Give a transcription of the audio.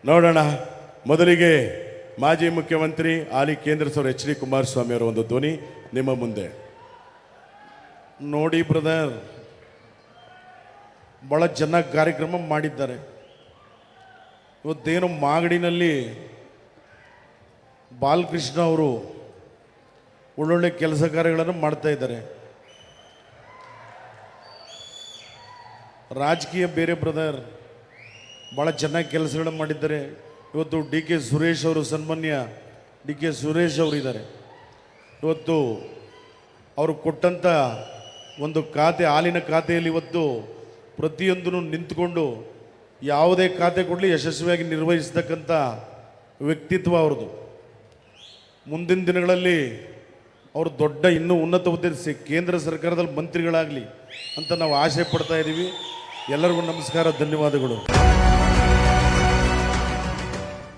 ನೋಡೋಣ. ಮೊದಲಿಗೆ ಮಾಜಿ ಮುಖ್ಯಮಂತ್ರಿ ಹಾಲಿ ಕೇಂದ್ರ ಸಚಿವ ಎಚ್ ಡಿ ಕುಮಾರಸ್ವಾಮಿ ಅವರ ಒಂದು ಧ್ವನಿ ನಿಮ್ಮ ಮುಂದೆ. ನೋಡಿ ಬ್ರದರ್, ಭಾಳ ಚೆನ್ನಾಗಿ ಕಾರ್ಯಕ್ರಮ ಮಾಡಿದ್ದಾರೆ. ಇವತ್ತೇನು ಮಾಗಡಿನಲ್ಲಿ ಬಾಲಕೃಷ್ಣ ಅವರು ಒಳ್ಳೊಳ್ಳೆ ಕೆಲಸ ಕಾರ್ಯಗಳನ್ನು ಮಾಡ್ತಾ ಇದ್ದಾರೆ. ರಾಜಕೀಯ ಬೇರೆ ಬ್ರದರ್, ಭಾಳ ಚೆನ್ನಾಗಿ ಕೆಲಸಗಳನ್ನು ಮಾಡಿದ್ದಾರೆ. ಇವತ್ತು ಡಿ ಕೆ ಸುರೇಶ್ ಅವರು, ಸನ್ಮಾನ್ಯ ಡಿ ಕೆ ಸುರೇಶ್ ಅವರಿದ್ದಾರೆ. ಇವತ್ತು ಅವರು ಕೊಟ್ಟಂಥ ಒಂದು ಖಾತೆ, ಹಾಲಿನ ಖಾತೆಯಲ್ಲಿ ಇವತ್ತು ಪ್ರತಿಯೊಂದನ್ನು ನಿಂತುಕೊಂಡು ಯಾವುದೇ ಖಾತೆ ಕೊಡಲಿ ಯಶಸ್ವಿಯಾಗಿ ನಿರ್ವಹಿಸ್ತಕ್ಕಂಥ ವ್ಯಕ್ತಿತ್ವ ಅವ್ರದ್ದು. ಮುಂದಿನ ದಿನಗಳಲ್ಲಿ ಅವರು ದೊಡ್ಡ ಇನ್ನೂ ಉನ್ನತ ಹುದ್ದೆ ಕೇಂದ್ರ ಸರ್ಕಾರದಲ್ಲಿ ಮಂತ್ರಿಗಳಾಗಲಿ ಅಂತ ನಾವು ಆಸೆ ಪಡ್ತಾ ಇದ್ದೀವಿ. ಎಲ್ಲರಿಗೂ ನಮಸ್ಕಾರ, ಧನ್ಯವಾದಗಳು.